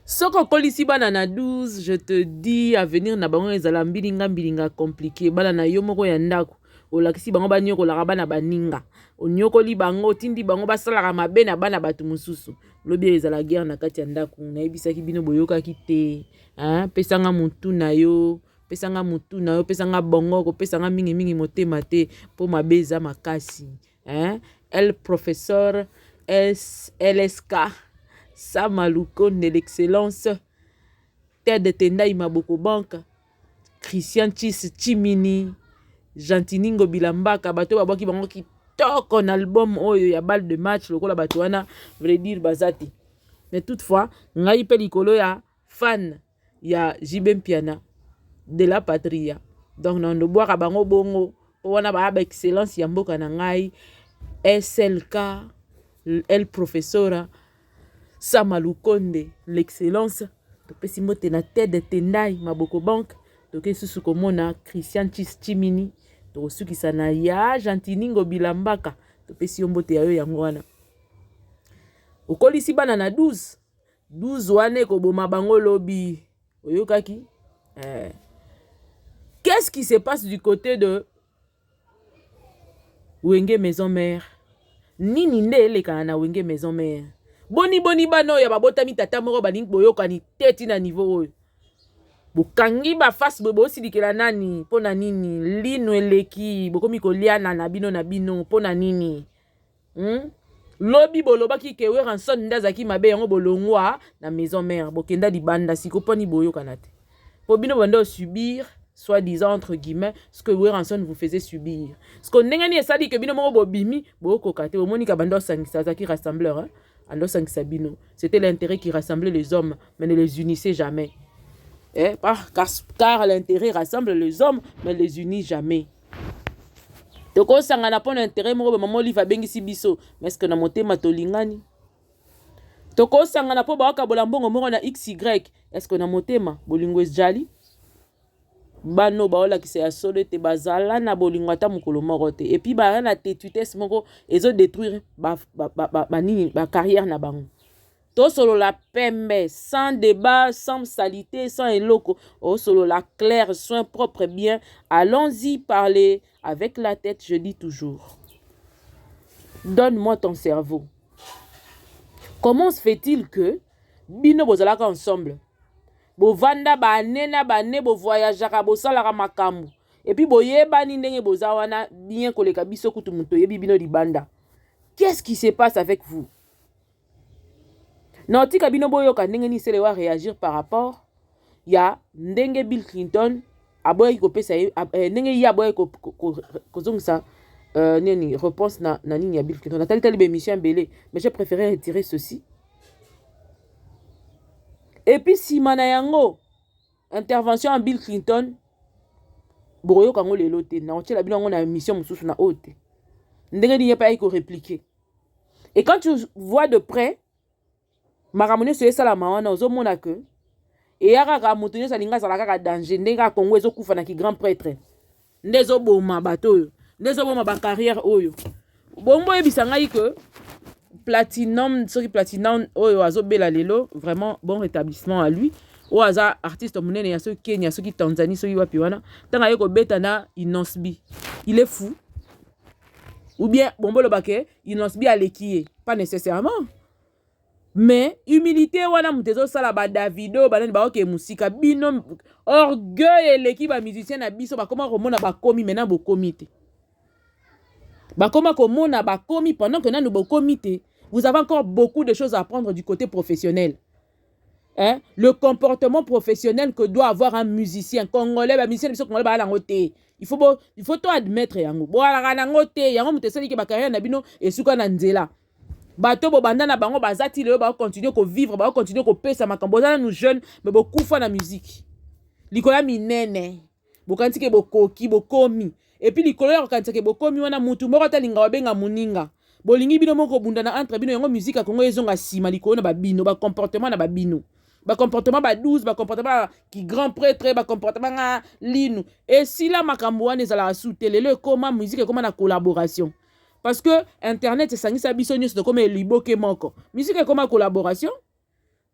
Soko kolisi bana na 12, je te dis avenir na bango ezala mbilinga compliqué. Bana na yo moko ya ndako olakisi bango banyokolaka bana baninga, onyokoli bango tindi bango basalaka mabe na bana bato mosusu. Lobi ezala guerre na kati ya ndako, nayebisaki bino boyokaki te. Pesanga mutu na yo, pesanga mutu na yo, pesanga bongo, pesanga mingi motema te po mabe eza makasi. El professeur LSK Samaluko de l'excellence Terre de Tendai Maboko Banka Christian Chimini Jantiningo Bilambaka bato babaki bango kitoko na album oyo ya balle de match lokola bato wana vrai dire bazati. Mais toutefois ngai pe likolo ya fan ya JB Mpiana de la Patria, donc na ndobwaka bango bongo po wana ba excellence ya mboka na ngai SLK el professeur Samalukonde l'excellence topesi mbote na Terre de Tendai Maboko Bank toke susu komona Christian Chimini tokosukisa na ya Jantiningo Bilambaka topesi mbote ya yo yango wana okolisi bana na 12 wane koboma bango lobi oyokaki. Qu'est-ce qui se passe du côté de Wenge Maison Mère? Nini nde eleka na Wenge Maison Mère? Boni bano ya babotami tata moko baningi boyokani teti na niveau oyo. Bokangi ba face bobo silikela nani pona nini? Lino eleki bokomi koliana na bino pona nini? Lobi bolobaki ke we ranson ndazaki mabe yango bolongwa na Maison Mère. Bokenda libanda siko poni boyokana te. Po bino bando subir soi-disant entre guillemets ce que Ranson vous faisait subir. Ce qu'on n'engani esali que bino moko bobimi boko kate au monika bando sangisa zaki rassembleur ando sangisa bino. C'était l'intérêt qui rassemblait les hommes mais ne les unissait jamais. Car l'intérêt rassemble les hommes mais les unit jamais. Toko sangana pon intérêt moko maman liva bengisi biso mais est-ce que na motema tolingani? Toko sangana po ba kabola mbongo moko na XY est-ce que na motema bolingo jali? Bano baola ki se asole te bazala na bolingo ata mukolo moko te et puis ba na tetutesse moko ezo détruire ba carrière na bango. To solo la pembe sans débat, sans salité, sans eloko, oh solo la clair, soin propre bien. Allons-y parler avec la tête, je dis toujours. Donne-moi ton cerveau. Comment se fait-il que bino bozalaka ensemble? Bo vanda ba nena ba ne bo voyageaka bo salaka makambu et puis boyeba ni ndenge bozawana bien koleka biso kutu muto yebi bino libanda. Qu'est-ce qui se passe avec vous? Nautika bino boyoka ndenge ni sele wa réagir par rapport ya ndenge Bill Clinton aboyi kopesa ndenge ya aboyi kozongisa nini réponse na nini ya Bill Clinton. Natali tali be mission belé mais j'ai préféré retirer ceci. Et puis si manayango intervention en Bill Clinton boyo kango lelo te na otela bilongo na mission mususu na ote ndenge ni yepa iko répliquer. Et quand tu vois de près makamone so esala mawana ozomona que et yaka mutu nyesa linga sala kaka danger ndenga Kongo ezokufa na ki grand prêtre ndezo boma bato oyo ndezo boma ba carrière oyo bombo ebisa ngai que Platinum, sorry Platinum, oh azobela lelo, vraiment bon rétablissement à lui. O aza artiste monene ya so Kenya, so ki Tanzanie, so wapi wana. Tanga yeko beta na Inosbi. Il est fou. Ou bien bombo lo bake Inosbi alekiye, pas nécessairement. Mais humilité wana mutezo sala ba Davido, banani ba oke musika bino orgueil eleki ba musicien na biso ba koma romona ba komi maintenant bo komite. Ba koma komona ba komi pendant que nanu bo komite. Vous avez encore beaucoup de choses à apprendre du côté professionnel. Le comportement professionnel que doit avoir un musicien congolais, un musicien congolais, il faut tout admettre. Bato bo banda na bango bazati leo ba continuer ko vivre, ba continuer ko pesa makambo za nous jeunes mais beaucoup fa na musique. Likola minene. Bokanti ke bokoki bokomi. Et puis likolo ya kokanti ke bokomi wana mutu moko talinga wabenga muninga. Bolingi bino moko bundana entre bino yango musique ya Kongo ezonga sima likolo na babino ba comportement na babino. Ba comportement ba 12, ba comportement ki grand prêtre, ba comportement nga linu. Et si la makambo wana ezala soutele le comment musique comment na collaboration. Parce que internet c'est sangisa biso nyos de comme liboke moko. Musique comment collaboration?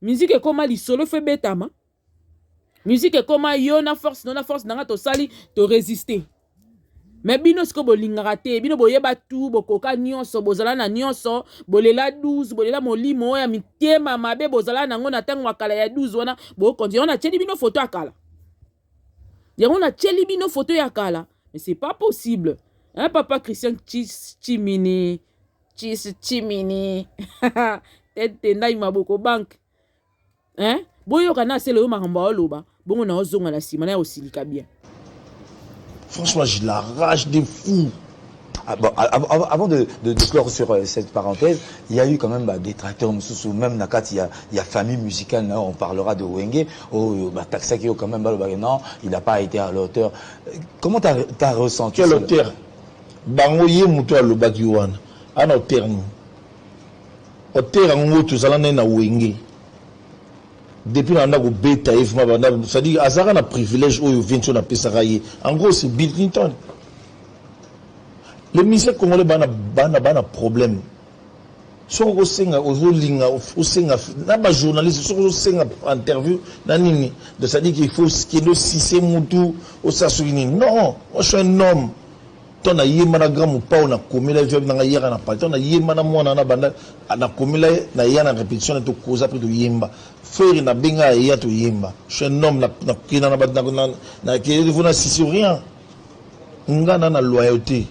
musique est comme l'isolo fait betama. Musique est comme yo na force nanga to sali to résister. Mais bino sko bolingaka te, bino boyeba tout, bokoka nyonso, bozala na nyonso, bolela 12, bolela molimo ya mitema mabe bozala nango na tango akala ya 12 wana, bo konti on a tcheli bino photo akala. On a tcheli bino photo ya kala, mais c'est pas possible. Hein papa Christian Chimini. Tete ndai maboko bank. Hein? Boyo kana c'est le maramba oloba, bongo na ozonga na sima na osilika bien. Franchement, j'ai la rage des fous. Ah, bon, avant de clore sur cette parenthèse, il y a eu quand même des tracteurs, même Nakati, il y a famille musicale, on parlera de Wenge, Taxaki quand même, non, il n'a pas été à l'auteur. Comment tu as ressenti quel auteur? Bangoye Moutoua Lobakiwan, un auteur, nous. Auteur en haut, tout ça, na Wenge. Depuis qu'on a eu bêta, c'est-à-dire, Azara a un privilège où il vient sur la Pessaraye. En gros, c'est Bill Clinton. Les musiciens congolais ont un problème. Si on a journaliste, si on a interview, c'est-à-dire qu'il faut qu'il y ait 6 moutou au Sassouni. Non, moi je suis un homme. On a yémana grand pas on a commis la vie dans hier na pas on a yémana moi na banda na commis la na hier na répétition to cause après to yemba faire na benga ya to yemba je suis un homme na kina na banda na qui vous na si rien ngana na loyauté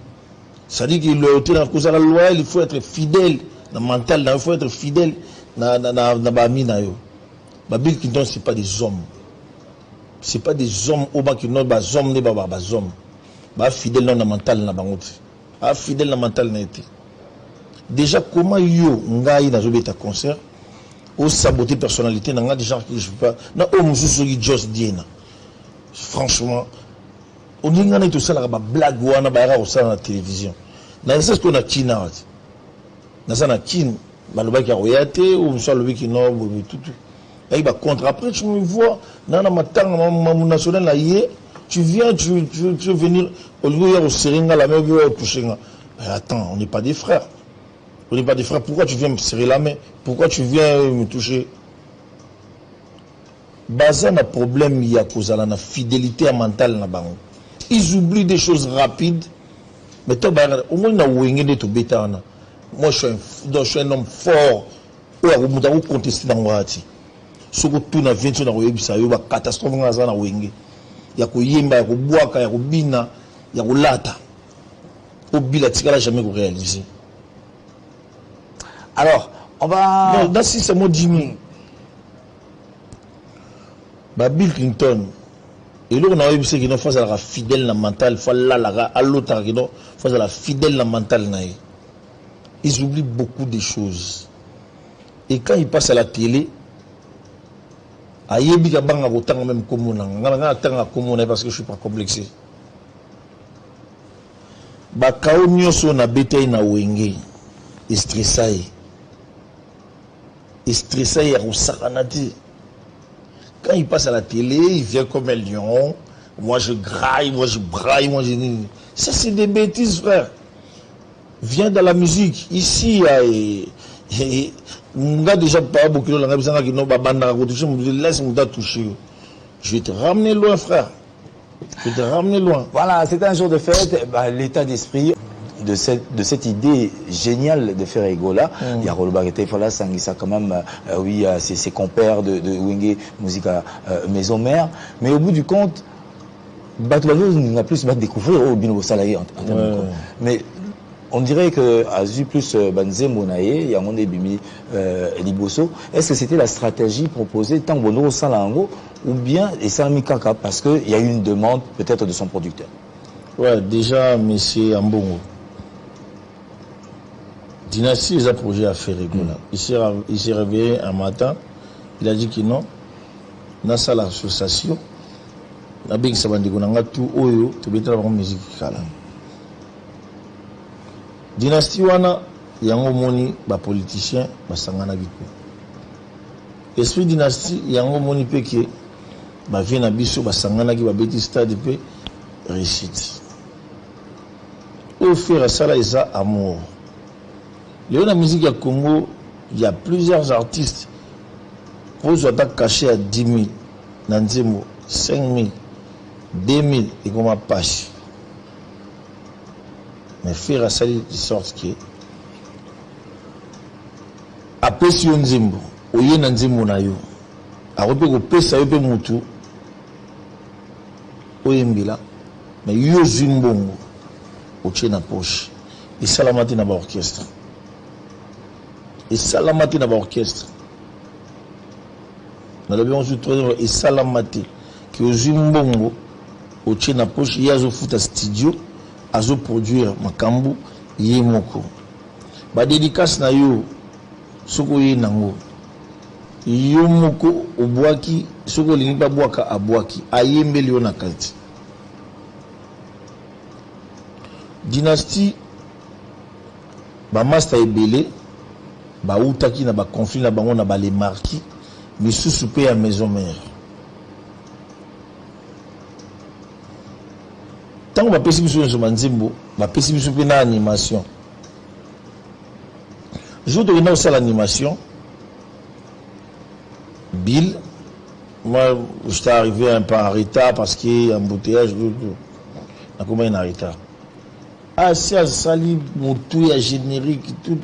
ça dit que loyauté na cause la loi il faut être fidèle na mental il faut être fidèle na ba mina yo ba Bill Clinton c'est pas des hommes au bas qui non ba hommes ne ba hommes ba fidèle dans la mental na bangote ba fidèle na mental na été déjà comment yo ngai na zobeta concert au saboter personnalité na nga déjà que je peux pas na o mususu ki just diena franchement on dit ngana tout ça la ba blague wana ba ra au ça na télévision na c'est ce qu'on a china na ça na chine ba lo ba ki royate ou mususu lo bi ki no tout et ba contre après tu me vois na matanga ma national na yé. Tu viens, tu veux venir au lieu au Seringa, la main au Touchenga. Mais attends, on n'est pas des frères. On n'est pas des frères. Pourquoi tu viens me serrer la main? Pourquoi tu viens me toucher? Bazan a problème, il y a cause à la fidélité mentale. Ils oublient des choses rapides. Mais toi, au moins, moi, je suis un homme fort. Je suis contesté dans le Wati. Ce que tout n'a vu, c'est une catastrophe. Ya kuyimba ya kubwaka ya kubina ya kulata obila tikala jamais réaliser. Alors on va non dans si c'est mon Jimmy ba Bill Clinton et là on a vu c'est qu'il faut être fidèle na mental faut là à l'autre qui non faut être fidèle na mental na ils oublient beaucoup de choses et quand ils passent à la télé ayebi ka banga kotanga même komona ngana tanga komona parce que je suis pas complexé ba kao nyoso na betaille na Wenge stressé ya usakanati quand il passe à la télé il vient comme un lion moi je graille moi je braille moi je ça c'est des bêtises frère viens dans la musique ici Nga déjà pas beaucoup de gens qui n'ont pas touché, laisse-moi toucher. Je vais te ramener loin, frère. Je vais te ramener loin. Voilà, c'était un jour de fête. L'état d'esprit de cette idée géniale de faire Egola. Il y a Rolobagete, il fallait ça quand même, oui, ses compères de Wenge, musique maison mère. Mais au bout du compte, on a plus découvrir au Bino Salarié. Mais on dirait que Azu plus Banze Monaye, Yamonde Bimi Liboso, est-ce que c'était la stratégie proposée tant Bono Salango ou bien et Sami Kaka parce qu'il y a eu une demande peut-être de son producteur? Ouais, déjà, monsieur Ambongo. Dynastie, il a projet à faire Egola. Il s'est réveillé un matin, il a dit que non, dans ça l'association, la Big Sabandigonanga, tout Oyo, tu peux être en musique Kala. Dynastie wana yango moni ba politicien ba sangana biko. Esprit dynastie yango moni peke ba vient biso ba sangana ki ba beti stade pe réussite. Au faire ça là isa amour. Le la musique à Congo, il y a plusieurs artistes pose attaque caché à 10 000 Nanzimo 5 000 2 000 et comme à pâche mais faire à salir de sorte que après si on Nzimbo oye Nanzimo na yo a repé ko pesa yo pe mutu oyembila mais yo zimbongo otie na poche et salamati na ba orchestre et salamati na ba orchestre na le bien sur et salamati qui au zimbongo otie na poche yazo futa studio azo produire makambu yemoko ba dédicace na yo soko ye nango yo moko obwaki soko lingi ba bwaka abwaki ayembeli yo na kati dynastie ba master ebele ba utaki na ba conflit na bango na ba les marquis misusu pe ya maison mère tant ba pesi biso so manzimbo ba pesi biso pe na animation jour de renard ça l'animation Bill, moi j'étais arrivé un peu en retard parce qu'il y a un embouteillage, comment il est en retard. Ah, si à Sali, mon tout, il y a générique, tout.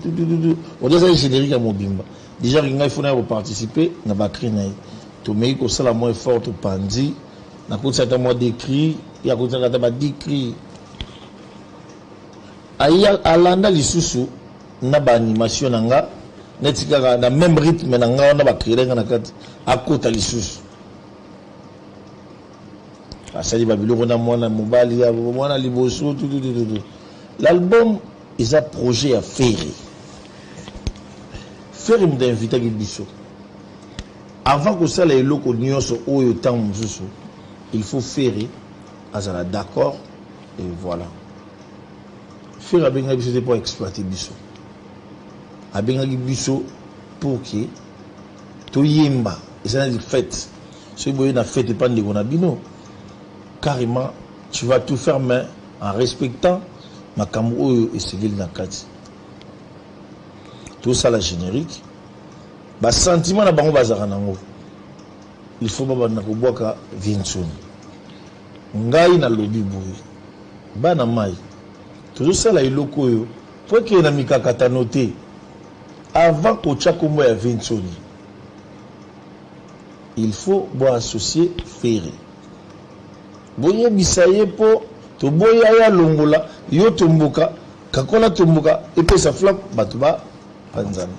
On dit ça, générique à mon bimba. Déjà, il faut participer, on a bakri naï. Tout mais que ça la moins forte au pandi, on a côté ça moi d'écrit, il y a côté ça d'écrit. Aya alanda lisusu na ba animation nanga. Netika na même rythme na nga na ba créer na kati akota lisusu asali babilo na mwana mobali ya mwana liboso tout l'album est un projet à faire m'inviter biso avant que ça les locaux nyonso oyo tant mususu il faut faire azala d'accord et voilà faire abenga biso c'est pour exploiter biso abengaki biso pour que to yemba et ça dit fête ce boye na fête pas ndeko na bino carrément tu vas tout faire mais en respectant makambo oyo esengeli na kati tout ça la générique ba sentiment na bango bazaka nango il faut baba na ko boka Vincent ngai na lobi boye bana mai tout ça la iloko oyo pour que na mikakata noter avant qu'au Tchakombo ya Vincent il faut associer Ferré boye bisaye po to boya ya longola yo tomboka kakola tomboka epesa flap batuba panzana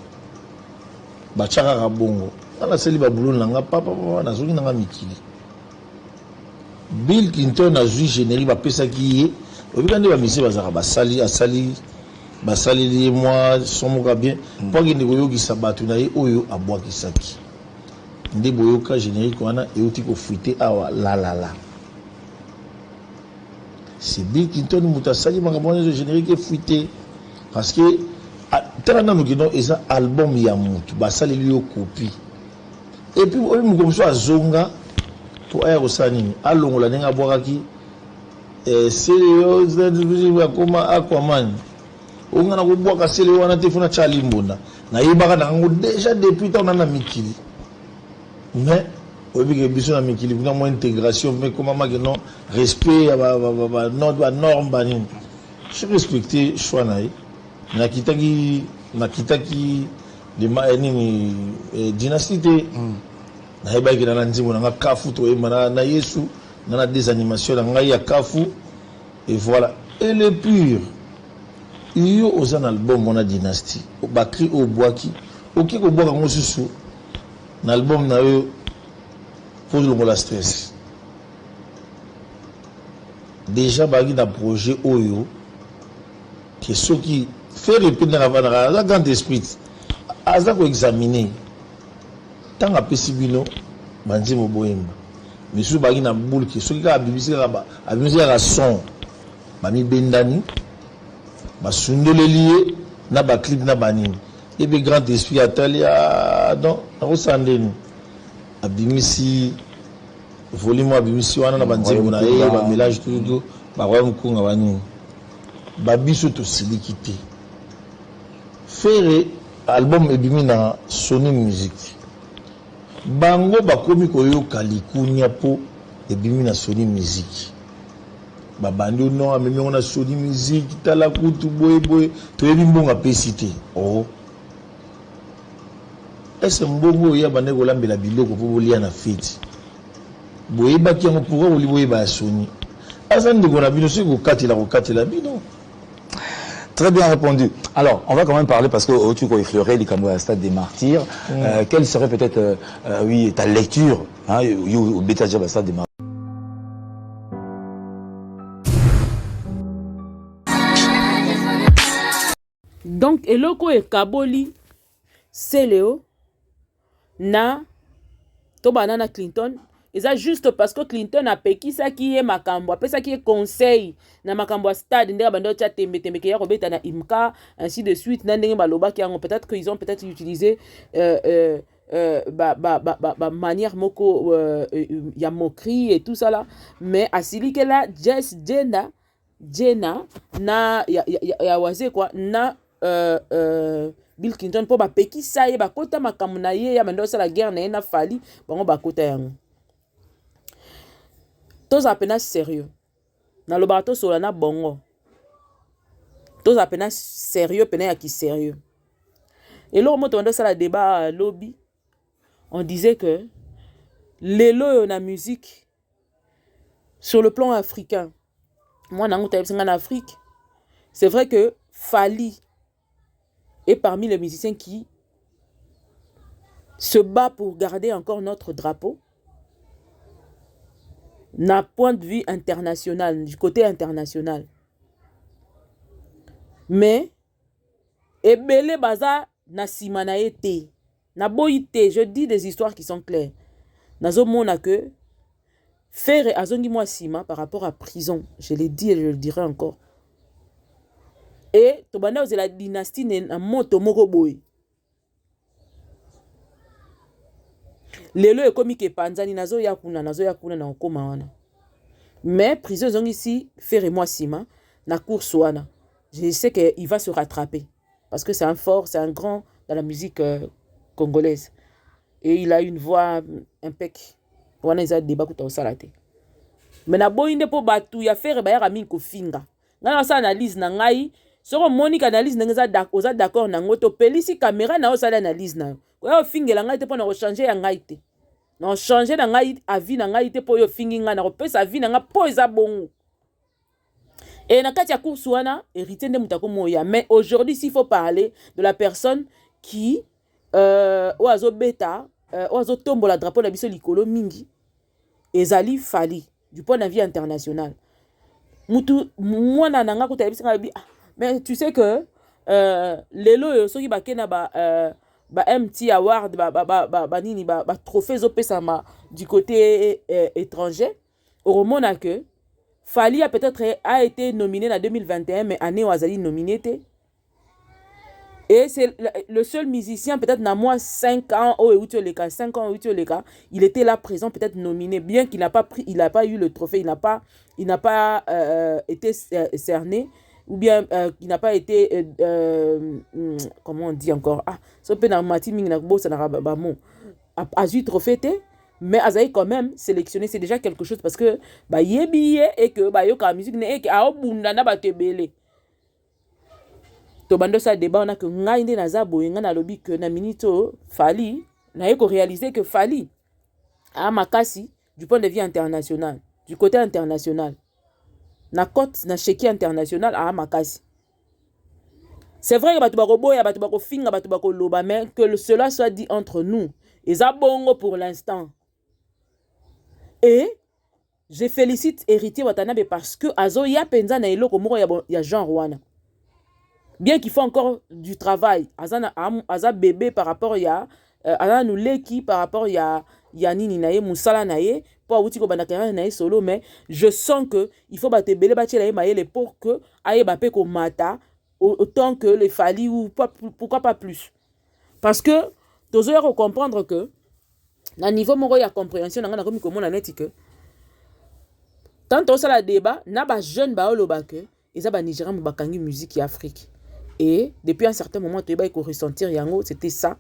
bachaka kabongo ala seli ba boulot nanga papa na zoki nanga mikili Bill Clinton a joué générique ba pesa ki obikande ba mise bazaka basali basali moi somoka bien pour que ndeko yoki sabatu na ye oyo abwakisaki nde boyoka générique wana euti ko fuiter awa la c'est Bill Clinton mutasali makabona générique fuité parce que tala na mukino eza album ya mutu basali liyo copie et puis oyo mukomso azonga to aya kosani alongola nenga bwakaki sérieux koma Aquaman on a un bois cassé le wana te funa chalimbona na yebaka na ngo déjà depuis tant na mikili mais obi ke biso na mikili kuna mo intégration mais comment ma non respect ba norme bani je respecter choix na kitaki de ma nini dynastie na yebaki na nzimo na kafu to emana na Yesu na des animations na ngai ya kafu et voilà et le pur iyo oza na album mona dynastie bakri o boaki oki ko boka ngosusu na album na yo pour le la stress déjà bagi na projet oyo que ceux qui fait répéter na la grande esprit aza ko examiner tant apesi bino banzi mo boyemba misu bagi na boule que ceux qui a bibisika ba abimisa la son bami bendani basundele lié na ba clip na banini et be grand esprit atali donc rosandeni abimisi volume abimisi wana na banzembo na ye ba mélange tout ba wa mukunga bani ba biso to silikité faire album ebimi na Sony Music bango bakomi koyoka likunya po ebimi na Sony Musique babandi non amemi on a Sony Musique tala kutu boye toyebi mbonga pesi te oh est-ce mbongo ya bande kolambela biloko po bolia na fete boyebaki yango pourquoi boli boyeba ya Sony asa ndeko na bino soki kokatela bino. Très bien répondu. Alors, on va quand même parler parce que tu as effleuré les Camerounais à Stade des Martyrs. Quelle serait peut-être oui, ta lecture au Beta Jab à Stade des Martyrs? Donc, eloko e kaboli Cléo na to banana Clinton. Et ça juste parce que Clinton a peki ça qui est makambo, après ça qui est conseil na makambo stade ndenge bando tia tembe ke ya robeta na imka ainsi de suite na ndenge baloba ki peut-être qu'ils ont peut-être utilisé manière moko ya moquerie et tout ça là, mais asili que là Jenna na ya waze quoi na Bill Clinton po ba peki ça ye ba kota makambo na ye ya bando la guerre na na fali bango ba kota yango. Tous appena sérieux. Na lo bato sola na bongo. Tous appena sérieux pena ya ki sérieux. Et là, on a la débat lobby. On disait que l'élo na musique sur le plan africain. Moi, en Afrique, c'est vrai que Fally est parmi les musiciens qui se bat pour garder encore notre drapeau. Na point de vue international, du côté international. Mais, ebele baza na sima na ete. Na boite, je dis des histoires qui sont claires. Nazo mona que faire azongi moi sima par rapport à prison. Je l'ai dit et je le dirai encore. Et tobanda oze la dynastie na moto moko boy. Lelo ekomi ke panzani nazo ya kuna na okoma wana. Mais prison zongi ici faire moi sima na course wana. Je sais qu'il va se rattraper parce que c'est un fort, c'est un grand dans la musique congolaise et il a une voix impec. Wana za débat kuta osalate. Mais na boinde po batu ya faire ba ya min ko finga. Ngana sa analyse na ngai, soko Monica analyse nga za d'accord na ngoto pelisi caméra na osala analyse na. Ko fingela ngai te po na changer ya ngai te. Na changer na ngai avis na ngai te po yo finginga na ko pesa avis na nga po eza bongo. Et na kati ya course wana hérité nde mutako moya. Mais aujourd'hui s'il faut parler de la personne qui oazo beta oazo tombola drapeau na biso likolo mingi ezali Fally du point de vue international. Mutu mwana nanga ko tabisa bi mais tu sais que lelo soki bakena ba MT award nini ba trophée zo pesama du côté étranger au Mona que Fally a peut-être été nominé en 2021 mais année où azali nominé té. Et c'est le seul musicien, peut-être, dans moi, 5 ans, il était là présent, peut-être nominé, bien qu'il n'a pas pris, il n'a pas eu le trophée, il n'a pas été cerné, ou bien il n'a pas été, comment on dit encore, ça peut être mati ming na bossa na babamo, a eu trophée, mais Azaï quand même sélectionné, c'est déjà quelque chose parce que bah yebiye et que bah yoka musique ne et que a obunda na ba tebele. Tobando sa débat on a que ngai nde naza boye nga na lobi que na minito Fally na yeko réaliser que Fally a makasi du point de vue international, du côté international. Na cote na cheki international a makasi. C'est vrai que batu bako boya batu bako finga batu bako loba mais que cela soit dit entre nous. Eza bongo pour l'instant. Et je félicite Héritier Watanabe parce que azo ya penza na eloko moko ya genre wana. Bien qu'il faut encore du travail, aza bébé par rapport ya aza nuleki par rapport ya nini naye musala naye pour awuti ko bana carrière naye solo mais je sens que il faut ba tebele ba tshela mayele pour que aye ba pe ko mata autant que les Fally ou pas, pourquoi pas plus. Parce que tozo ya comprendre que na niveau moko ya compréhension nga na komi komona neti que tant on sala débat na ba jeune ba oloba que eza ba Nigérian bakangi musique ya Afrique. Et depuis un certain moment, tu vas ressentir yango, c'était ça.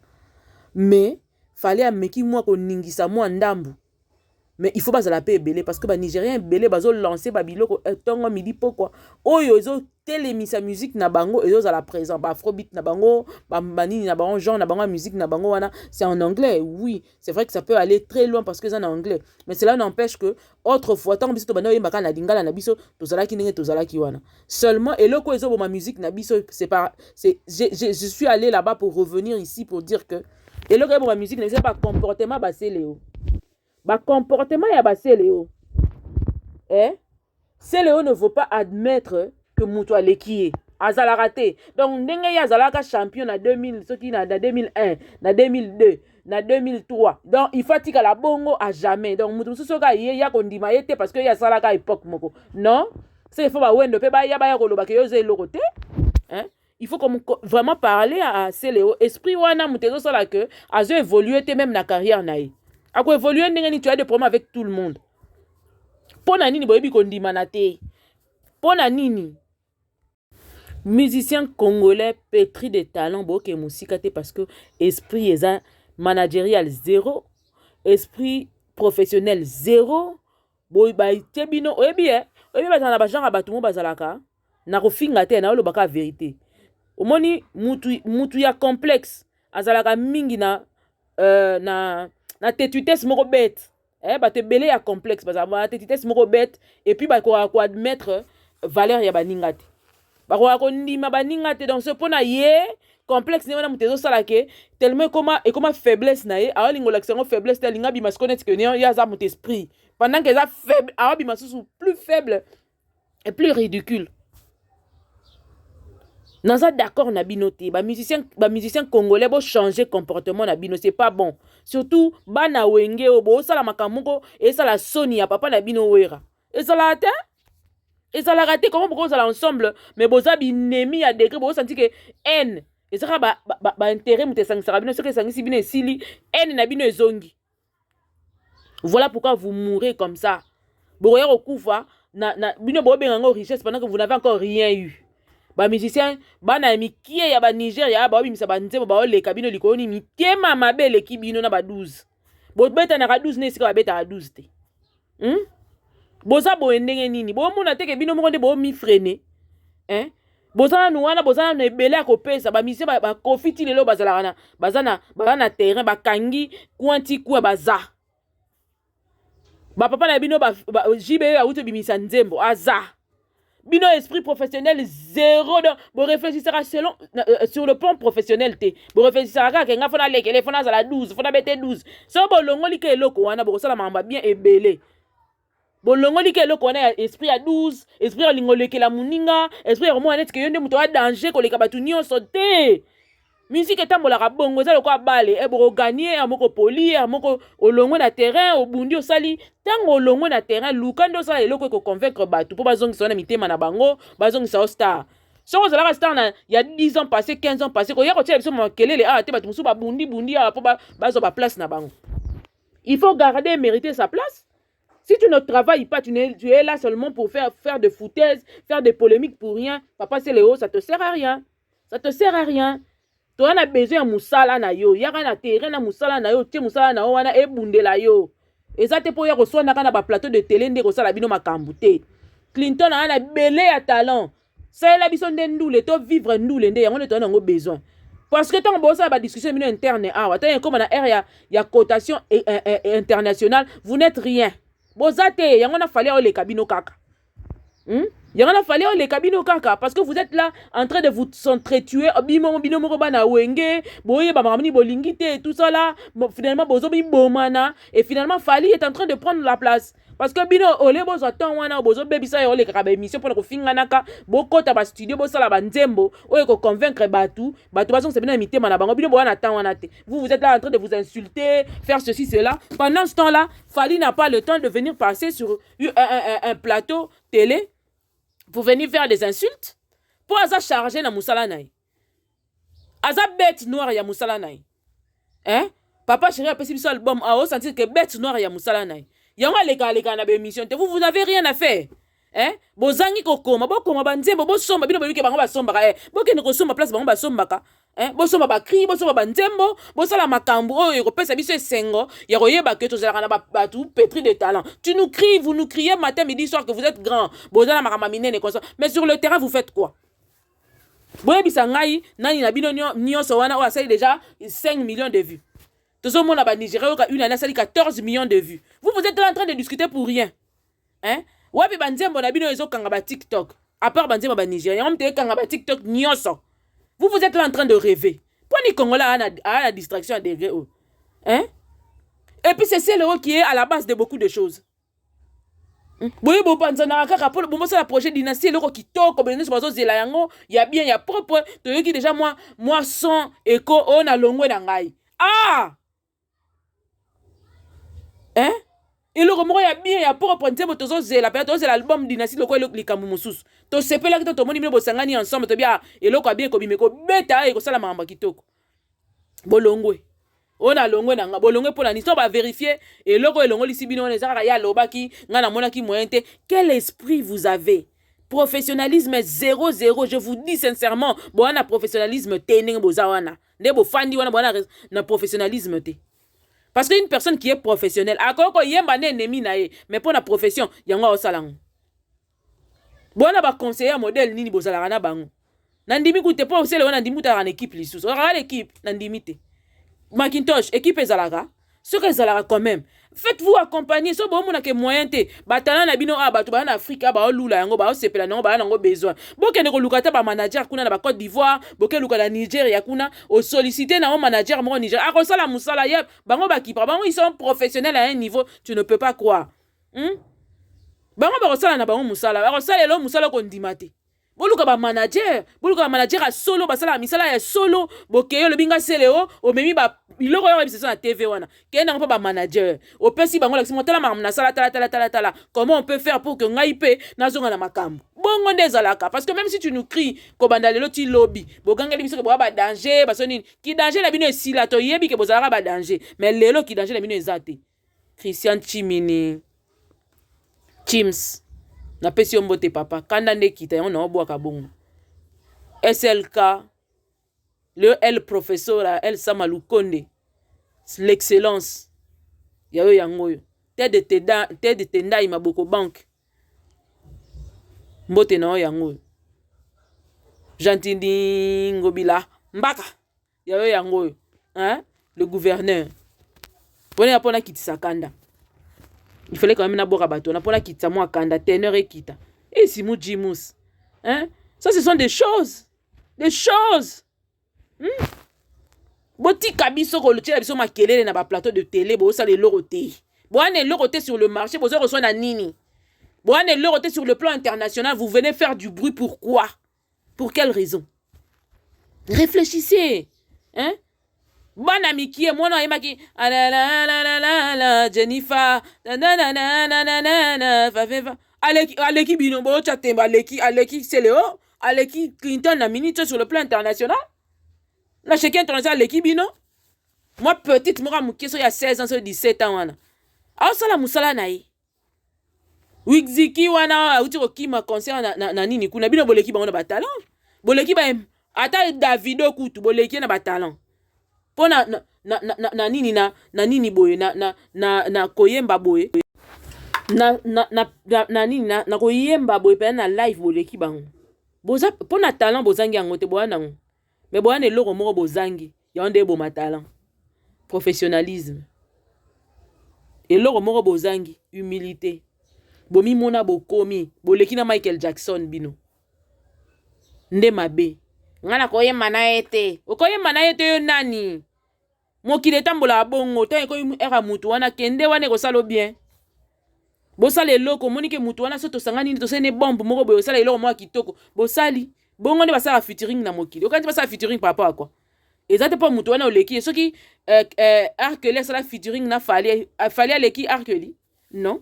Mais fallait ameki moi ko ningisa moi ndambu. Mais il faut pas la paix belé parce que ba Nigériens belé bazo lancer ba biloko tongo midi pourquoi oyo ezo télémisa musique na bango ezo za la présent ba afrobeat na bango ba manini na bango genre na bango musique na bango wana c'est en anglais. Oui, c'est vrai que ça peut aller très loin parce que c'est en anglais, mais cela n'empêche que autrefois tant biso to bana yemba kana dingala na biso to zala ki ndenge to zala ki wana seulement eloko ezo ma musique na biso c'est pas c'est je suis allé là-bas pour revenir ici pour dire que eloko ma musique n'est pas comportement basé léo. Ba comportement ya ba Céléo. Céléo ne veut pas admettre que Moutou a l'équié. Azala raté. Donc, ndenge ya zalaka champion na 2000, ce qui na 2001, na 2002, na 2003. Donc, il faut tika la bongo à jamais. Donc, Moutou soka ya kondima yete parce que ya zalaka époque moko. Non? C'est il faut ba wendo pe ba ya koloba ke yoze lokote. Il faut vraiment parler à Céléo. Esprit wana Moutezo sala que azo évoluer même na carrière naï. A quoi évoluer tu as des problèmes avec tout le monde. Pona nini boyebi kondima na te. Pona nini. Musicien congolais pétri de talent boke musika te parce que esprit eza managérial zéro, esprit professionnel zéro. Boy ba tebino oyebi oyebi bazana ba genre batu mo bazalaka na kofinga te na olobaka vérité. Omoni mutu ya complexe azalaka mingi na na tétutesse moko bête ba te belé ya complexe parce que tétutesse moko bête et puis ba ko admettre valeur ya baningate ba ko ndima baningate donc ce pona ye complexe ne wana mutezo sala ke tellement comment faiblesse na ye a lingo l'accent faiblesse tel linga bi mas connaître que ya za mot esprit pendant que ça faible a bi masu plus faible et plus ridicule. Nous sommes d'accord na binoté, ba musicien congolais bo changer comportement na bino c'est pas bon. Surtout bana wenge obo sala makamoko et ça la soni ya papa na bino wera. Et ça la raté comment pourquoi ça ensemble mais boza binemi ya degré bo senti que haine et ça ba intérêt mute sangisa bino ce que sangisi bino sili haine na bino ezongi. Voilà pourquoi vous mourrez comme ça. Boya okufa na bino bo benga richesse pendant que vous n'avez encore rien eu. Ba musicien bana mikie ya ba Nigeria ba bimisa ba nzembo ba oleka bino likoni mitema mabele kibino na ba 12 bo beta na 12 ne sika ba beta 12 te boza bo ndenge nini bo mona teke bino moko nde bo mi freiner boza na wana boza na ebele akopesa ba musicien ba confiti lelo bazala na terrain ba kangi kwanti kwa baza ba papa na bino ba jibe ya uto bimisa nzembo aza. Bino esprit professionnel zéro donc vous réfléchissera selon sur le plan professionnel te vous réfléchissera ka nga fona lekele fona za la 12 fona bete 12 so bolongo like eloko wana bo sala mamba bien ebele bolongo like eloko wana esprit à 12 esprit à lingolekela muninga esprit vraiment net que yonde muto wa danger ko leka batu nyonso te musique etambolaka bongo eza lokwa bale ebo gagner amoko poli amoko olongo na terrain obundi osali tango olongo na terrain lukando osala eloko ko convaincre batu po bazongisa na mitema na bango bazongisa star soko zalaka star na ya 10 ans passé 15 ans passé ko ya ko tia biso makelele te batu musu babundi po bazo ba place na bango. Il faut garder et mériter sa place. Si tu ne travailles pas, tu es là seulement pour faire de foutaises, faire des polémiques pour rien. Papa c'est Léo, ça te sert à rien. Ça te sert à rien. Tu as besoin de musala na yo, ya na terrain na musala na yo, tie musala na wana ebundela yo. Ezate po ya reçoit na ba plateau de télé nde ko sala bino makambu te. Clinton a belé ya talent. Ça la biso ndendule to vivre ndule nde yango to na ngo besoin. Parce que tant bo ça ba discussion bino interne tant comme na area ya cotation internationale, vous n'êtes rien. Bozate yango na fallait o le kabino kaka. Il y en a fallu les cabines kaka parce que vous êtes là en train de vous s'entretuer bino moko bana wenge boye ba mamani bolingite et tout ça là finalement bozo bi bomana et finalement Fally est en train de prendre la place parce que bino ole bozo temps wana bozo bebisa yo le kaka émission pour ko finga naka bokota ba studio bo sala ba nzembo oye ko convaincre batu bazong c'est bien mitema na bango bino bo na temps wana te vous êtes là en train de vous insulter faire ceci cela pendant ce temps là Fally n'a pas le temps de venir passer sur un plateau télé pour venir faire des insultes pour aza charger na musala naï aza bête noire ya musala naï papa chéri a passé biso album a sentir que bête noire ya musala naï yango leka na émission te vous n'avez rien à faire bozangi kokoma bokoma banzembo bosomba bino boyuke bango basombaka bokende kosomba place bango basombaka bosomba bakri bosomba banzembo bosala makambo oyo ekopesa biso esengo ya koyeba ke tozalaka na bato pétri de talent. Tu nous cries, vous nous criez matin midi soir que vous êtes grand bozala makambo minene comme ça, mais sur le terrain vous faites quoi? Boyebisa ngai nani na bino nyonso wana oyo asali déjà 5 millions de vues. Tozomona ba Nigeria oyo une année asali 14 millions de vues. Vous êtes là en train de discuter pour rien. Wapi banzembo na bino ezokanga ba TikTok. À part banzembo ba Nigeria, on te kanga ba TikTok nyonso. Vous êtes là en train de rêver. Pourquoi les Congolais a la distraction à degré haut? Et puis c'est celle qui est à la base de beaucoup de choses. Boye bo panzana kaka pour bon ça la projet dynastie le qui toko benzo bazo zela yango ya bien ya propre to yoki déjà moi son écho on a longwe na ngai. Ah! Et le remoro ya bien ya propre nzebo tozo zela pe tozo l'album dynastie le ko likambu mususu. To sepela ki to moni mino bosangani ensemble to bien eloko ya bien ko bimeko beta e ko sala mamba kitoko. Bolongwe. On a longwe na nga bolongwe pour la niso ba vérifier et loko elongo lisi bino on ezaka ya lobaki nga na monaki moyente. Quel esprit vous avez? Professionnalisme 0-0, je vous dis sincèrement, bon na professionnalisme tening bozawana. Ne bo fandi wana bona na professionnalisme te. Parce qu'une personne qui est professionnelle, akoko yemba ne ennemi na ye, mais pour la profession, yango osalango. Bona ba conseiller modèle nini bozalaka na bango. Nandimi kute po osele wana ndimi ta en équipe lisusu. Ora l'équipe nandimi te. Macintosh, équipe ezalaka. Ce que ezalaka quand même. Faites-vous accompagner so bo mona ke moyen te. Batala na bino a batu ba na Afrique ba olula yango ba osepela nango ba nango besoin. Boke ne ko lukata ba manager kuna na ba Côte d'Ivoire, boke luka na Nigeria kuna o solliciter na manager mo Nigeria. A ko sala musala yeb bango ba kipa bango ils sont professionnels à un niveau tu ne peux pas croire. Bango ba ko sala na bango musala. Ba ko sala lo musala ko ndimate. Boluka ba manager a solo basala misala ya solo bokeyo le binga seleo o memi ba iloko yo biso na TV wana kenda ngapa ba manager o pesi bango la simotala na sala tala comment on peut faire pour que ngaipe nazonga na makambo bongo ndezalaka parce que même si tu nous cries ko banda lelo ti lobby bogangeli biso ko ba danger basoni ki danger na bino esila to yebi ke bozalaka ba danger mais lelo ki danger na bino ezate Christian Chimini Chims na pesi mbote papa kanda ndekita yango na obwaka bongo SLK le el professeur el Samalu Konde l'excellence yayo yango yo tête de tendai maboko bank mbote na yango Jantindi Ngobila mbaka yayo yango yo le gouverneur pone apona kitisa kanda. Il fallait quand même n'aboka bateau. On a pas la quitte, moi, kanda, teneur et quitte. Et si mou Jimus. Ça, ce sont des choses. Des choses. Boti kabiso ko le tia biso makelele na ba plateau de télé, bo ça les loroté. Bo ane loroté sur le marché, bo reçoit na nini. Bo ane loroté sur le plan international, vous venez faire du bruit pourquoi? Pour quelle raison? Réfléchissez. Bana mikie mwana yemaki la Jennifer aleki bino bo chatemba aleki seleo aleki Clinton na minute sur le plan international la chacun international aleki bino moi petite mora mukie so ya 16 ans so 17 ans wana a sala musala na yi wixiki wana uti ko kima concert na nini kuna bino boleki bango na ba talent boleki ba ata Davido kutu boleki na ba talent pona na nini boye na koyemba boye na nini na koyemba boye pe na live boleki bango boza pona talent bozangi yango te boana ngo mais boana eloko moko bozangi ya onde bo talent professionnalisme eloko moko bozangi humilité bomi mona bokomi boleki na Michael Jackson bino nde mabe ngana koyemba na ete okoyemba na ete yo nani mokile tambola bongo ta ko era mutu wana kende wana ko salo bien bosala eloko monike mutu wana soto sangani to sene bombe moko boyo sala eloko mwa kitoko bosali bongo nde basala featuring na mokile okanti basala featuring papa à quoi ezate pa mutu wana oleki soki Arkeli sala featuring na fali aleki Arkeli non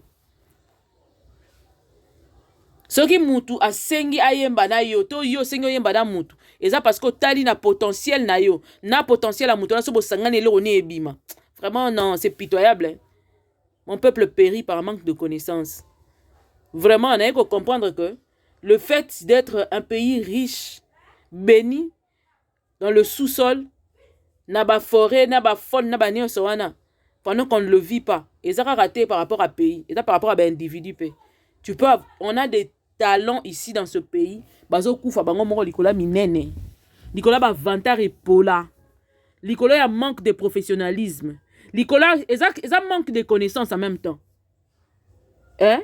soki mutu asengi ayemba na yo to yo sengi oyemba na mutu eza parce que tali na potentiel na yo na potentiel a mutu na so bosangani eloko ne ebima vraiment non c'est pitoyable hein? Mon peuple périt par manque de connaissances. Vraiment on a qu'à comprendre que le fait d'être un pays riche béni dans le sous-sol, na ba forêt, na ba faune, na ba nyonso wana, pendant qu'on ne le vit pas. Et ça a raté par rapport à pays, et ça par rapport à l'individu. Tu peux, on a des talents ici dans ce pays. Bazo kufa bango moko likola minene. Likola ba vantar et pola. Likola y a manque de professionnalisme. Likola, ça manque de connaissances en même temps. Hein?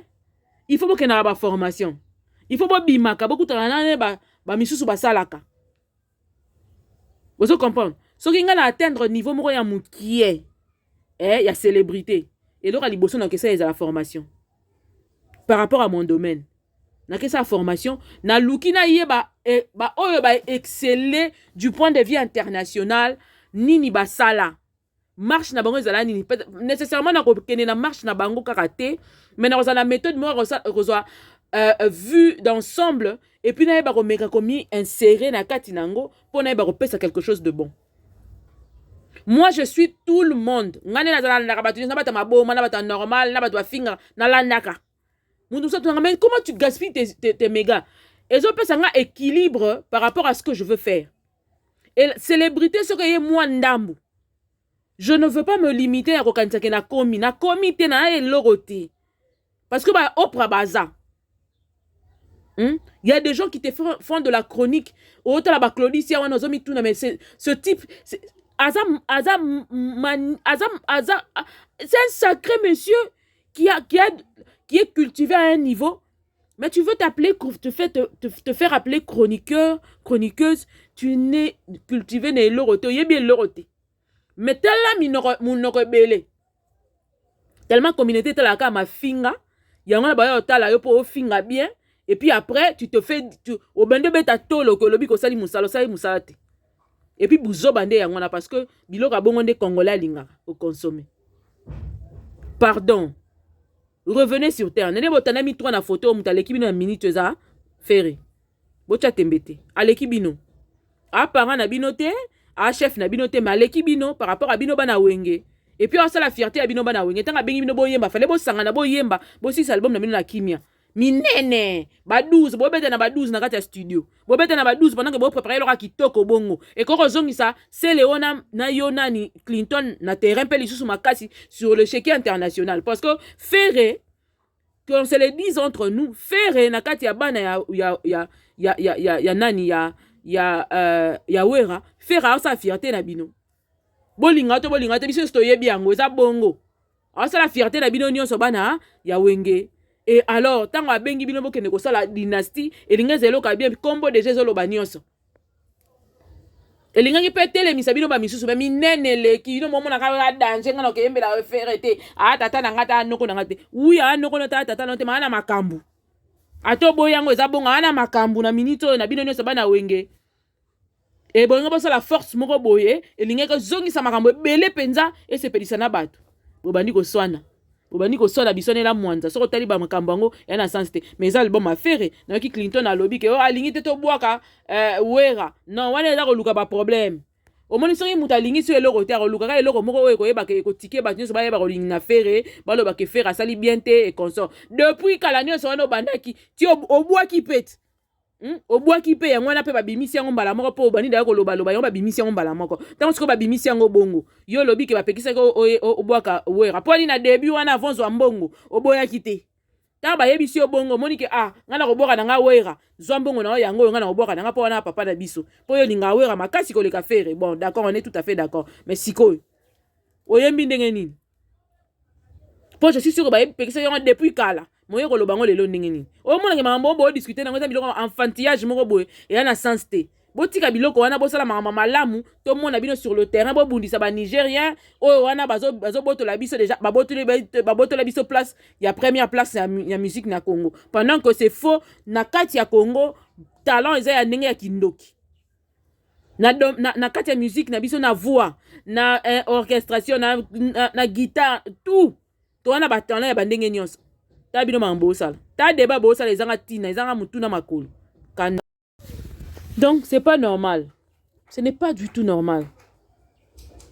Il faut qu'il y ait une formation. Il faut que bimaka beaucoup de misusu basalaka. Vous comprenez? Ce qui est atteindre niveau moko ya mukie. Il y a célébrité. Et là, il y a la formation. Par rapport à mon domaine. Na que sa formation, na lukina yé exceller du point de vue international, nini basala. Marche na bango ezala nini. Nécessairement na kokene na marche na bango karaté, mais na la méthode moi vue d'ensemble et puis na yé meka komi insérer na kati nango pour na yé pesa quelque chose de bon. Moi je suis tout le monde. Ngane na zala na batu na bata maboma na bata normal na batu finga na landaka. Mais comment tu gaspilles tes mégas? Et je peux un équilibre par rapport à ce que je veux faire. Et célébrité, ce que est moi ndambu. Je ne veux pas me limiter à Rokansake na komi. Na komi te na e loroté. Parce que bah Oprah baza. Il y a des gens qui te font de la chronique. C'est un sacré monsieur qui est cultivé à un niveau, mais tu veux te faire appeler chroniqueur, chroniqueuse, tu n'es cultivé n'est l'oroté, il est bien l'oroté. Mais tellement mon rebelle, tellement communauté telle que ma finga, il y a un bail tala yo pour finga bien, et puis après tu te fais au bende beta tolo que lobi ko sali musalate. Et puis buzo bande yangona parce que biloko bongonde congolais linga au consommer. Pardon. Revenez sur terre. Nene botana mi toi na photo muta lekibino na minute za ferré. Bocha tembete. Alekibino. A parent na binote, a chef na binote ma lekibino par rapport à bino bana wenge. Et puis ça la fierté à bino bana wenge. Tanga bengi bino boyemba, fallait bo sanga na boyemba, bo si album na bino na kimia. Minene, ba 12, bo beta na ba 12 na kati ya studio. Bo beta na ba 12 pendant que bo préparer le kitoko bongo. Et quand ozongi ça, c'est Léona na Yona ni Clinton na terrain pe lisusu makasi sur le chéquier international parce que Ferré qu'on se le dise entre nous, Ferré na kati ya bana ya nani ya wera, Ferré sa fierté na bino. Bolinga to biso stoye biango za bongo. Asa la fierté na bino nyonso bana ya wenge. Et alors, tant que bengi bino bokene ko sala dynastie, elinga zelo ka bien kombo de jezo lo banyoso. Elinga ki pe tele misabino ba misusu ba minene le ki no momo na ka danger ngana ko yembela ferete. Ah tata na ngata noko na ngate. Uya noko na tata no te mana makambu. Ato boyango eza bonga ana makambu na minito na bino nyonso bana wenge. Et bongo bosa la force moko boye, elinga ko zongi sa makambo bele penza et se pelisa na bato. Bobandi ko swana. Obani ko sola bisone la mwanza soko tali ba makambo ngo yana sens te mais album affaire na ki Clinton a lobby ke o alingi te to boaka wera non wana eza ko luka ba problème o moni songi muta lingi so eloko te ko luka ka eloko moko we ko yeba ke ko tike ba nyonso ba yeba ko lingi na faire ba loba ke faire asali bien te et consort depuis kala nyonso wana bandaki ti o boaki pete o boaki pe yango na pe ba bimisi yango mbala moko po bani da ko loba yango ba bimisi yango mbala moko tant que ba bimisi yango bongo yo lobi ke ba pekisa ko o boaka wera po ni na début wana avance wa mbongo o boyaki te ta ba yebisi o bongo moni ke ngana ko boka na nga wera zwa mbongo na yango ngana ko boka na nga po wana papa na biso po yo linga wera makasi ko le ka faire bon d'accord on est tout à fait d'accord mais siko o yembi ndenge nini po je suis sûr ba pekisa yango depuis kala moye ko lobango lelo ndenge nini o mona ke mambo bo discuter nango za biloko enfantillage moko boye et na sens te botika biloko wana bosala mama malamu to mona bino sur le terrain bo bundisa ba Nigérien o wana bazo botola biso déjà ba botola biso place ya première place ya musique na Congo pendant que c'est faux na kati ya Congo talent eza ya ndenge ya kindoki na kati ya musique na biso na voix na orchestration na guitare tout to wana ba talent ya bandenge nyonso. Donc c'est pas normal. Ce n'est pas du tout normal.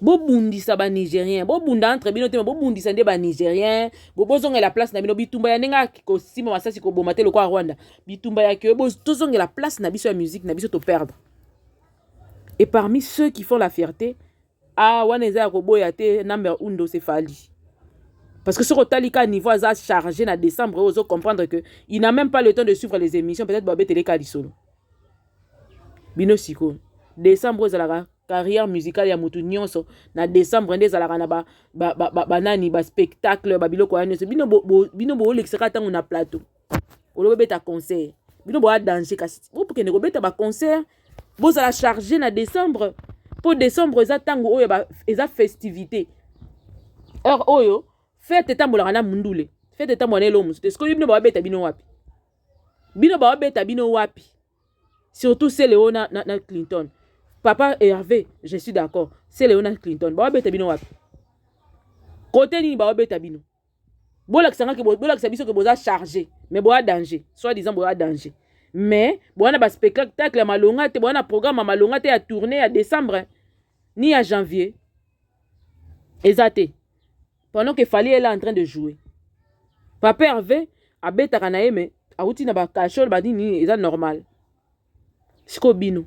Bobundi sa ba Nigérien, bobunda entre bino te bobundi sa nde ba Nigérien, bobozonga la place na bino bitumba ya nenga ko sima masasi ko bomate lokwa Rwanda. Bitumba ya ke bo tozonga la place na biso ya musique na biso to perdre. Et parmi ceux qui font la fierté, ah, Waneza Roboyate, number undo c'est Fali. Parce que ce Rotalika niveau a chargé en décembre, vous allez comprendre que il n'a même pas le temps de suivre les émissions, peut-être Babé Télécali solo. Bino Siko. Décembre, vous allez carrière musicale ya mutu nyonso na décembre ndé zalaka na banani ba spectacle ba biloko ya nyonso bino bo lexeka tango na plateau olobe beta concert bino bo a danger kasi bo pour que ne beta ba concert bo za la charger na décembre pour décembre za tango oyo ba eza festivité or oyo fête tambola na mundule fête tambola lo musu est-ce que bino ba beta bino wapi surtout c'est Léona na Clinton. Papa Hervé, je suis d'accord. C'est Léonard Clinton. Ba beta bino wapi. Côté ni ba beta bino. Bolak sanga ke bolak sabiso ke boza chargé, mais boa danger. Soit disant boa danger. Mais boa ba spectacle malonga te boa programme malonga te à tourner à décembre ni à janvier. Exacté. Pendant que Fali est là en train de jouer. Papa Hervé a beta kanaye mais a outi na ba cachol ba di ni eza normal. Siko bino.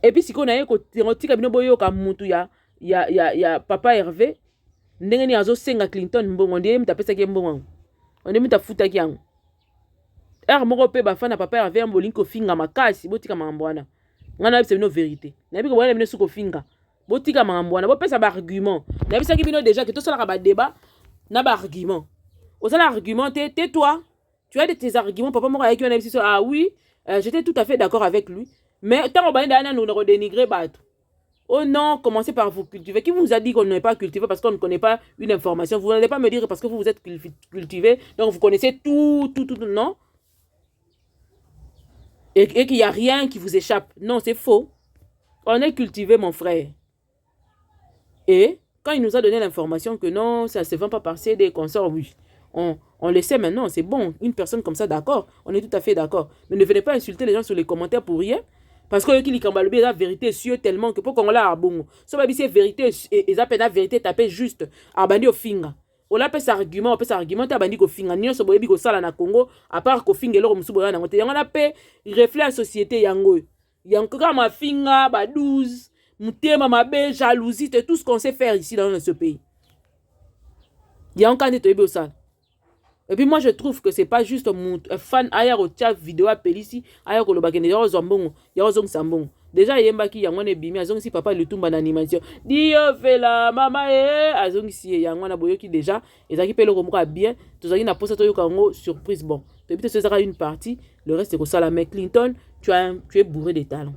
Et puis si on a un côté bino boyo ka mutu ya Papa Hervé ndenge ni azo senga Clinton mbongo ndiye mtapesa ki mbongo onde mtafuta ki yango moko pe ba fana Papa Hervé mbolinko finga makasi botika mambwana ngana bise bino vérité na bi ko bwana bino suko finga botika mambwana bo pesa ba argument na bisa ki bino déjà que to sala ba débat na ba argument osala argument tais-toi tu as tes arguments papa moko ayaki na biso ah oui j'étais tout à fait d'accord avec lui. Mais tant qu'on nous dénigrer bateau. Oh non, commencez par vous cultiver. Qui vous a dit qu'on n'est pas cultivé parce qu'on ne connaît pas une information? Vous n'allez pas me dire parce que vous êtes cultivé, donc vous connaissez tout, non? Et qu'il n'y a rien qui vous échappe. Non, c'est faux. On est cultivé, mon frère. Et quand il nous a donné l'information que non, ça ne se vend pas par CD, consorts, oui. On le sait maintenant, c'est bon. Une personne comme ça, d'accord. On est tout à fait d'accord. Mais ne venez pas insulter les gens sur les commentaires pour rien. Parce que qui est la vérité sûr tellement que pour qu'on l'a bon. Ça va c'est vérité et ça peut la vérité taper juste à bandi au finger. On l'appelle ça argument, on peut s'argumenter à bandi au finger. Ni on se boye biko sala na Congo à part qu'au finger l'homme musu boya na ngote. On appelle reflet la société yango. Yango ma finger ba 12 mutema mabe jalousie tout ce qu'on sait faire ici dans ce pays. Yango quand tu es au sale. Et puis moi je trouve que c'est pas juste un fan ailleurs au chat vidéo appelé ici ailleurs ko lobakene yo zombongo yo zong sambongo déjà yemba ki yango ne bimi azong si papa le tumba na animation dio fela mama azong si yango na boyoki déjà ezaki pe loko moko bien tozaki na posa to yo kango surprise bon et puis ce sera une partie le reste c'est ko sala mais Clinton tu es bourré de talent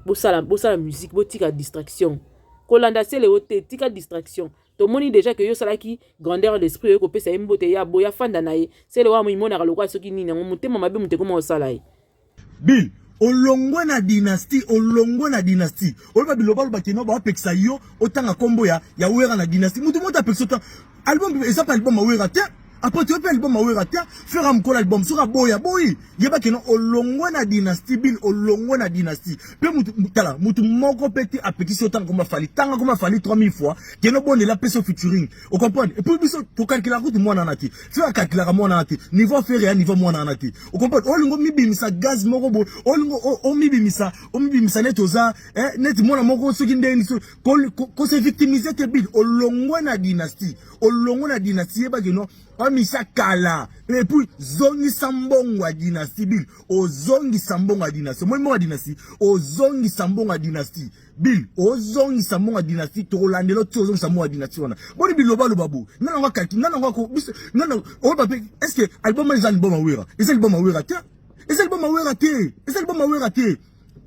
bo sala musique bo tika distraction kolanda c'est le hote tika distraction. To moni déjà que yo salaki grandeur d'esprit yo ko pesa mbote ya boya fanda nae c'est le wa mo imona ka lokwa soki nini ngo mutema mabe muteko mo sala yi Bill olongwe na dynastie oloba biloba ba kino ba peksa yo otanga kombo ya wera na dynastie mutu mota peksa ta album eza pa album wera te après tu peux album wera te faire am ko album sura boya boy yeba kino olongwe na dynastie Bill olongwe na dynastie pe mutu moko peti apekisi otanga komba fali tanga komba fali 3000 fois kino bonne la peso featuring on comprend et puis biso to calculer route moi na nati faire calculer moi na nati niveau faire ya niveau moi na nati on comprend olingo mibimisa gaz moko bo olingo o mibimisa netoza net moi na moko soki ndeni so ko se victimiser te Bill olongwe na dynastie yeba kino amisa kala et puis zongi sambongo dynastie Bill ozongi sambongo dynastie moi mo dynastie ozongi sambongo dynastie Bill ozongi sambongo dynastie to landelo to ozongi sambongo dynastie wana boni biloba lobabu nana ngwa kati nana ngwa ko nana o ba est-ce que album les album awera est-ce album awera te est-ce album awera te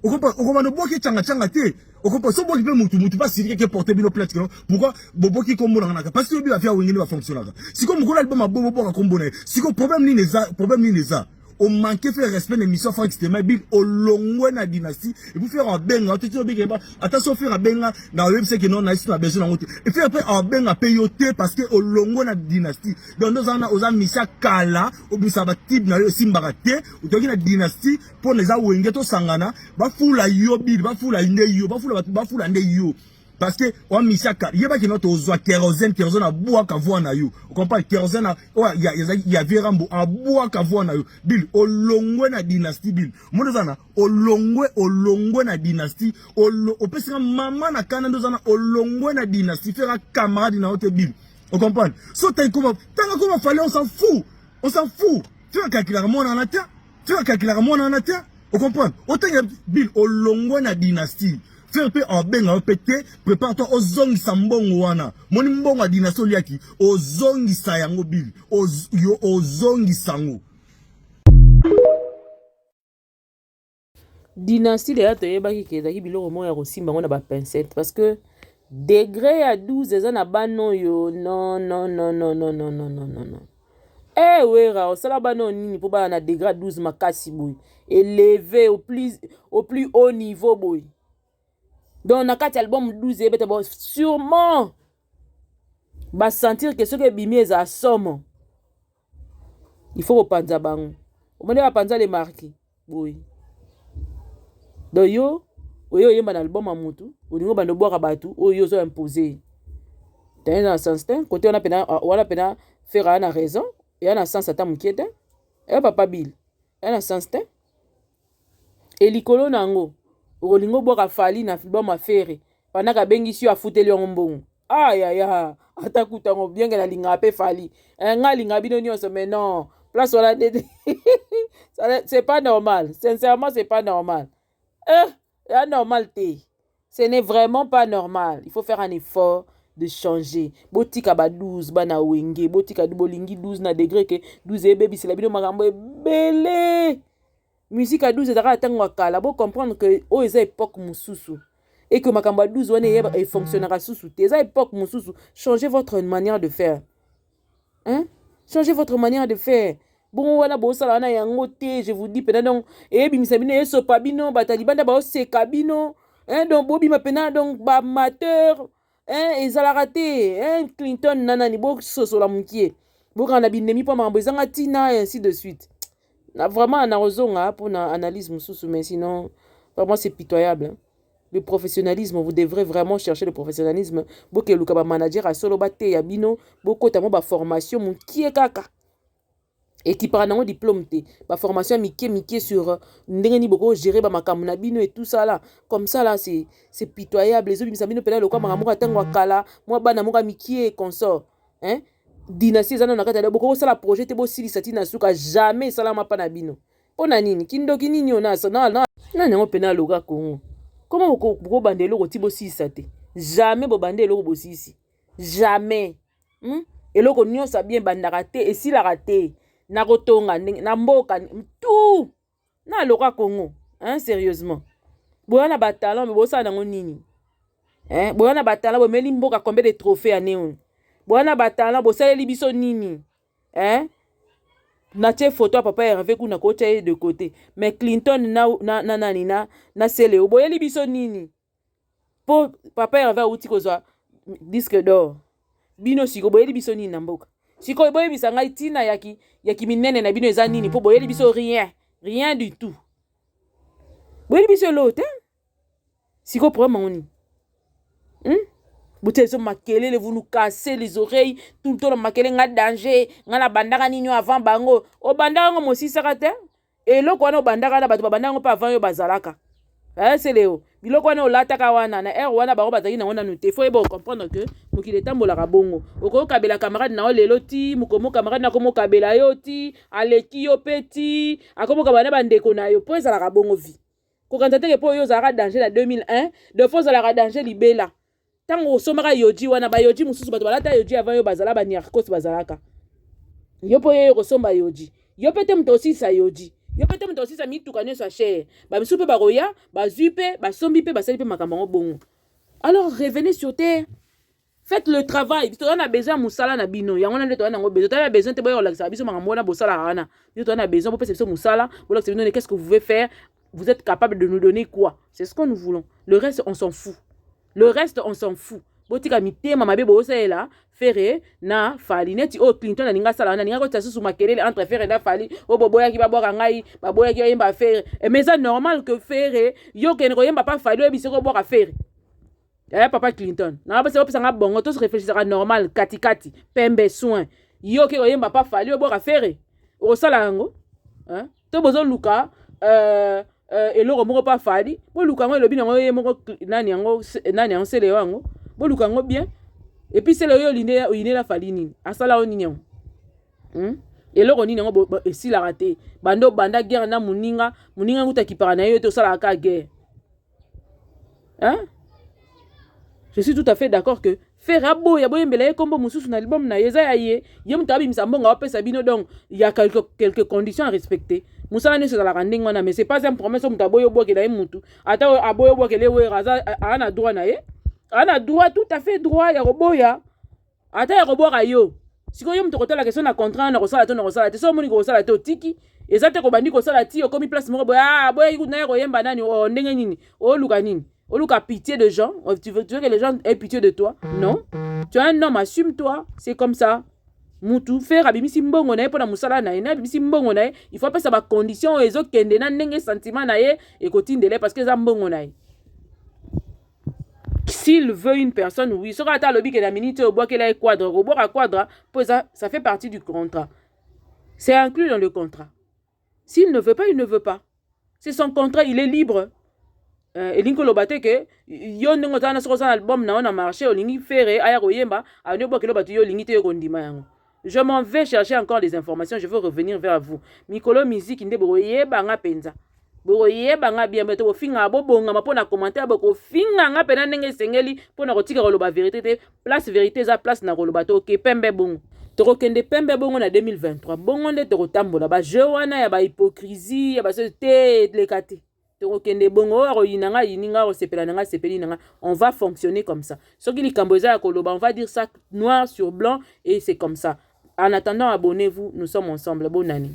o comprend no boki changa te o comprend so boki pe mutu pas siri ke porter bino plate que pourquoi boboki kombo na parce que bi va faire wengeli va fonctionner si comme ko album abobo boka kombo na si ko problème ni neza on manquait faire respect l'émission Frank Stéma Bill au longue na dynastie et vous faire un benga tout ça big ba attention faire un benga na web c'est que non na ici na besoin na et faire après un benga payoté parce que au longue na dynastie donc nous on a aux misa kala au bisa ba type na simbarate ou toki na dynastie pour les a wenge to sangana ba fula yo Bill ba fula nde yo parce que on misaka yeba ki notre ozwa kérosène a bois ka voix na yo on comprend kérosène il y a virambo a bois ka voix na yo bil olongwe na dynastie bil mondo zana olongwe na dynastie opesika mama na kana ndo zana olongwe na dynastie faire camarade na hote bil on comprend so tay comment tant comment fallait on s'en fout tu vas calculer mon en terre on comprend autant bil olongwe na dynastie faire pe en benga pété prépare-toi aux zong sambongo wana moni mbongo a dynastie liaki aux zong sayango bil aux zong sango dynastie de yato yebaki kezaki biloko mo ya kosimba ngo na ba pincette parce que degré à 12 eza na bano yo non eh wera osala bano nini po ba na degré à 12 makasi boy élevé au plus haut niveau boy. Donc, dans le album 12, sûrement, va sentir que ce que Bimi est à somme. Il faut repenser à Bang. On va penser les marquer. Oui. Donc, yo un album à Moutou. Au niveau de boire à Batou, yo sont imposés. Dans un sens, côté on a peine faire une raison, et on a sens à ta mouquette, et papa Bill. On a sens, et l'icolo nango. Rolingo boka fali na filba mafere pendant ka bengi si afuteli ngombongo aya atakuta ngo bien la linga pe fali nga linga bino nyonso mais non place wala c'est pas normal, sincèrement c'est pas normal c'est normal ce n'est vraiment pas normal. Il faut faire un effort de changer. Botika ba 12 bana wenge botika bolingi 12 na degré que 12 e baby c'est la bino makambo belé. Musique à 12 ezaka tangwa kala bo comprendre que o eza époque mususu et que makamba 12 wana e fonctionnera susu te eza époque mususu. Changez votre manière de faire, hein, changez votre manière de faire. Bon wana bo sala wana yango te, je vous dis pena donc e bimisa bino e sopa bino batalibanda ba seka bino, hein, donc bobi mapena donc ba amateur, hein, ezala raté, hein, Clinton nanani bo soso la mukie bo kana binemi pa mambo ezanga tina et ainsi de suite. Vraiment, on a pour une analyse, mais sinon, vraiment, c'est pitoyable. Hein. Le professionnalisme, vous devrez vraiment chercher le professionnalisme. Beaucoup de manager à solo bate yabino, beaucoup de formation, qui est kaka. Et qui prend un diplôme, la formation miké sur n'engeni beaucoup gérer ba makamuna bino et tout ça là. Comme ça là, c'est pitoyable. Les autres, ils me pela le quoi, makamura tangwa kala, moi bana muka miké et consort, hein. Dynastie zana nakata boko sala projet te bo sili satina suka jamais sala mapa na bino pona nini kindoki nini ona na nango pena loga Congo comment boko bandelo ko tibo sili sate jamais bo bandelo ko bosisi jamais eloko nyonso bien bandaka te esila raté na kotonga na mboka tout na loga Congo hein sérieusement boyana ba talent mais bo sala nango nini hein boyana ba talent bo meli mboka combien de trophées à néon. Boana batala bo saleli biso nini hein na tie photo à papa Hervé kuna ko tie de côté mais Clinton na sele boyeli biso nini po papa Hervé uti kozwa disque d'or bino siko boyeli biso nini na mboka siko boyeli bisanga itina yaki minene na bino eza nini po boyeli biso rien du tout boyeli biso l'autre hein siko problème ngoni vous nous cassez les oreilles tout le temps makele nga danger nga na bandaka nini avant bango o bandaka ngo mosi sakate et loko wana o bandaka na bato bandaka ngo pa avant yo bazalaka c'est léo biloko wana o lataka wana na air wana bango bazaki na wana noté faut ebo comprendre que mokile tambola ka bongo oko kabela camarade na o lelo ti mukomo camarade na komo kabela yo ti aleki yo peti akomo kabana bandeko na yo po ezala ka bongo vie ko kanta te po yo zara danger na 2001 de fois zala ka danger libela. Tango somaka yoji wana ba yoji mususu bato balata yoji avant yo bazala ba nyarkos bazalaka yo po yo kosomba yoji yo pete mtosi sa yoji yo pete mtosi sa mituka ne sa cher ba misupe ba roya ba zupe ba sombi pe ba sali pe makambo bongo. Alors revenez sur terre, faites le travail. On a besoin musala na bino ya ngona ndeto na ngo besoin ta besoin te boyo lakisa biso makambo na bosala rana yo na besoin pour pesa musala pour lakisa bino qu'est-ce que vous pouvez faire, vous êtes capable de nous donner quoi, c'est ce que nous voulons. Le reste on s'en fout. Le reste, on s'en fout. Botika mite mama bebo osela fere na fali neti o Clinton na ninga sala na ninga ko tsasu makelele entre fere na fali o boboya ki baboka ngai baboya ki yemba fere mais c'est normal que fere yo ke ko yemba pa fali o bisiko boka fere Papa Clinton. Na ba se opesa bongo to se réfléchira normal kati pembe soin. Yo ke oyemba pa fali obo ka faire. O sala yango. Hein? To bozo luka eloko moko pa fali. Bo luka ngo elobi nango ye moko nani yango sele yango. Bo luka ngo bien. Et puis c'est le yo line la fali nini. Asala o nini yango. Eloko nini yango esi la raté. Bando banda guerre na muninga nguta kipara na yo to sala ka guerre. Hein? Je suis tout à fait d'accord que faire abo ya boyembela kombo mususu na album na yeza ya ye mutabi misambonga opesa bino donc il y a quelques conditions à respecter. Musala ne se la rending wana mais c'est pas un promesse mutaboyo boke na mutu ata aboyo boke le we raza ana droit na ye ana droit tout à fait droit ya roboya ata ya roboka yo siko yo mutu kotala question na contrat na kosala to na kosala te so moni kosala te otiki ezate ko bandi kosala ti okomi place moko boya boya ikuna ko yemba nani o ndenge nini o luka nini. Au lieu qu'à pitié de gens, tu veux que les gens aient pitié de toi? Non. Tu es un homme, assume-toi. C'est comme ça. Moutou, faire abimisi mbongo na ye pour la musala na ye, abimisi mbongo na ye. Il faut pas ça ba condition les autres kende na nenge sentiment na ye et kotindele parce que ça mbongo na ye. S'il veut une personne, oui, sera à lobby que la minute au bois qu'elle a quadre, au bois à quadre, ça fait partie du contrat. C'est inclus dans le contrat. S'il ne veut pas, il ne veut pas. C'est son contrat, il est libre. Elinko lobate ke yo ndingo tana soko sana album na on a marché olingi fere aya koyemba ani boke lobate yo lingi te yo kondima yango. Je m'en vais chercher encore des informations, je veux revenir vers vous. Mikolo musique inde boyeba nga penza. Boyeba nga bien beto finga bobonga mapona commentaire boko finga nga pena ndenge sengeli pona kotika koloba vérité te place vérité za place na kolobato OK pembe bongo. Toko kende pembe bongo na 2023. Bongo nde toko tambola ba jeu wana ya ba hypocrisie ya ba te lekate. On va fonctionner comme ça. On va dire ça noir sur blanc et c'est comme ça. En attendant, abonnez-vous. Nous sommes ensemble. Bonne année.